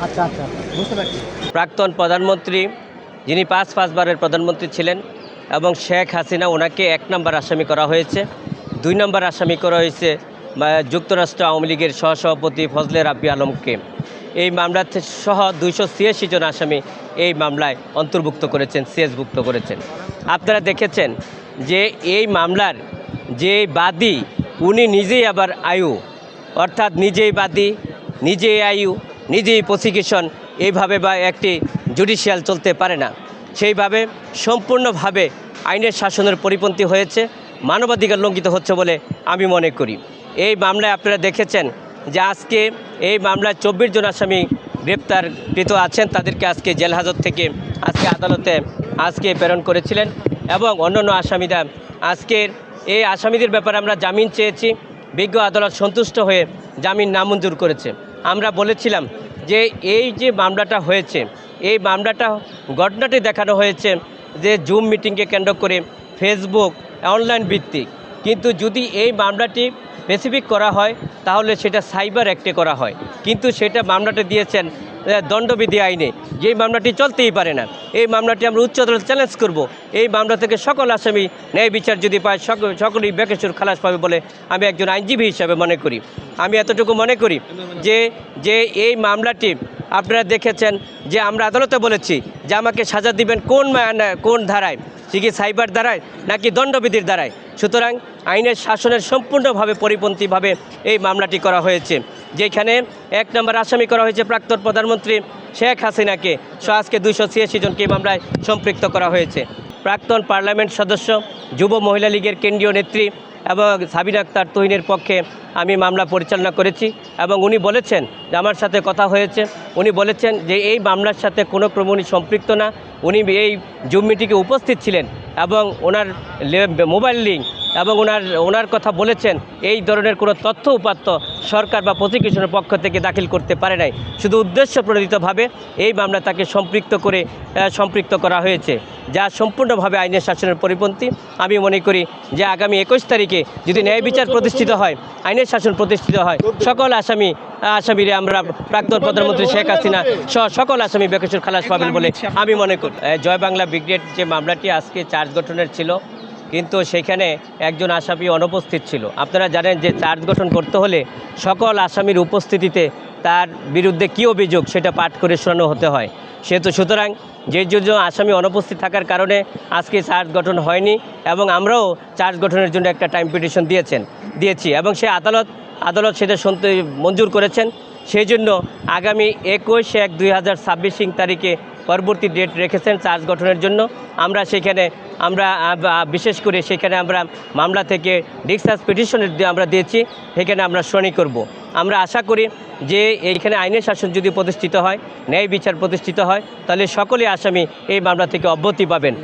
আচ্ছা আচ্ছা আচ্ছা, বুঝতে পারছি। প্রাক্তন প্রধানমন্ত্রী যিনি পাঁচবারের প্রধানমন্ত্রী ছিলেন এবং শেখ হাসিনা ওনাকে ১ নম্বর আসামি করা হয়েছে। ২ নম্বর আসামি করা হয়েছে যুক্তরাষ্ট্র আওয়ামী লীগের সহসভাপতি ফজলে রাব্বি আলমকে। এই মামলাতে সহ ২৮৬ জন আসামি এই মামলায় অন্তর্ভুক্ত করেছেন, সিএসভুক্ত করেছেন। আপনারা দেখেছেন যে এই মামলার যে বাদী উনি নিজেই আবার আয়ু, অর্থাৎ নিজেই বাদী, নিজেই আয়ু, নিজেই প্রসিকিউশন, এইভাবে বা একটি জুডিশিয়াল চলতে পারে না। সেইভাবে সম্পূর্ণভাবে আইনের শাসনের পরিপন্থী হয়েছে, মানবাধিকার লঙ্ঘিত হচ্ছে বলে আমি মনে করি। এই মামলায় আপনারা দেখেছেন যে আজকে এই মামলায় ২৪ জন আসামি গ্রেপ্তারকৃত আছেন, তাদেরকে আজকে জেল হাজত থেকে আজকে আদালতে আজকে প্রেরণ করেছিলেন এবং অন্যান্য আসামিরা আজকের এই আসামিদের ব্যাপারে আমরা জামিন চেয়েছি, বিজ্ঞ আদালত সন্তুষ্ট হয়ে জামিন নামঞ্জুর করেছে। আমরা বলেছিলাম যে এই যে মামলাটা হয়েছে, এই মামলাটা ঘটনাটি দেখানো হয়েছে যে জুম মিটিংকে কেন্দ্র করে ফেসবুক অনলাইন ভিত্তিক, কিন্তু যদি এই মামলাটি স্পেসিফিক করা হয় তাহলে সেটা সাইবার অ্যাক্টে করা হয়, কিন্তু সেটা মামলাটা দিয়েছেন দণ্ডবিধি আইনে, যেই মামলাটি চলতেই পারে না। এই মামলাটি আমরা উচ্চ আদালত চ্যালেঞ্জ করব। এই মামলা থেকে সকল আসামি ন্যায় বিচার যদি পায় সকলেই বেকসুর খালাস পাবে বলে আমি একজন আইনজীবী হিসাবে মনে করি। আমি এতটুকু মনে করি যে এই মামলাটি আপনারা দেখেছেন যে আমরা আদালতে বলেছি যে আমাকে সাজা দিবেন কোন ধারায়, সে কি সাইবার ধারায় নাকি দণ্ডবিধির ধারায়। সুতরাং আইনের শাসনের সম্পূর্ণভাবে পরিপন্থীভাবে এই মামলাটি করা হয়েছে, যেখানে ১ নম্বর আসামি করা হয়েছে প্রাক্তন প্রধানমন্ত্রী শেখ হাসিনাকে। আজকে ২৮৬ জনকে এই মামলায় সম্পৃক্ত করা হয়েছে। প্রাক্তন পার্লামেন্ট সদস্য, যুব মহিলা লীগের কেন্দ্রীয় নেত্রী এবং সাবিনা আক্তার তুহিনের পক্ষে আমি মামলা পরিচালনা করেছি এবং উনি বলেছেন যে আমার সাথে কথা হয়েছে, উনি বলেছেন যে এই মামলার সাথে কোনো ক্রমে উনি সম্পৃক্ত না। উনি এই জুম মিটিংয়ে উপস্থিত ছিলেন এবং ওনার মোবাইল লিঙ্ক এবং ওনার কথা বলেছেন এই ধরনের কোনো তথ্য উপাত্ত সরকার বা প্রসিকিউশনের পক্ষ থেকে দাখিল করতে পারে নাই। শুধু উদ্দেশ্য প্রণোদিতভাবে এই মামলা তাকে সম্পৃক্ত করা হয়েছে, যা সম্পূর্ণভাবে আইনের শাসনের পরিপন্থী। আমি মনে করি যে আগামী ২১ তারিখে যদি ন্যায় বিচার প্রতিষ্ঠিত হয়, আইনের শাসন প্রতিষ্ঠিত হয়, সকল আসামিরে আমরা প্রাক্তন প্রধানমন্ত্রী শেখ হাসিনা সকল আসামি বেকসুর খালাস পাবেন বলে আমি মনে করি। জয় বাংলা ব্রিগেড যে মামলাটি আজকে চার্জ গঠনের ছিল, কিন্তু সেখানে একজন আসামি অনুপস্থিত ছিল। আপনারা জানেন যে চার্জ গঠন করতে হলে সকল আসামির উপস্থিতিতে তার বিরুদ্ধে কী অভিযোগ সেটা পাঠ করে শোনানো হতে হয়। সুতরাং যে আসামি অনুপস্থিত থাকার কারণে আজকে চার্জ গঠন হয়নি এবং আমরাও চার্জ গঠনের জন্য একটা টাইম পিটিশন দিয়েছি এবং সে আদালত সেটা মঞ্জুর করেছেন। সেই জন্য আগামী 21/1/2026 তারিখে পরবর্তী ডেট রেখেছেন চার্জ গঠনের জন্য। আমরা বিশেষ করে সেখানে আমরা মামলা থেকে ডিসচার্জ পিটিশনের আমরা দিয়েছি, সেখানে আমরা শুনানি করব। আমরা আশা করি যে এইখানে আইনের শাসন যদি প্রতিষ্ঠিত হয়, ন্যায় বিচার প্রতিষ্ঠিত হয়, তাহলে সকলেই আসামি এই মামলা থেকে অব্যাহতি পাবেন।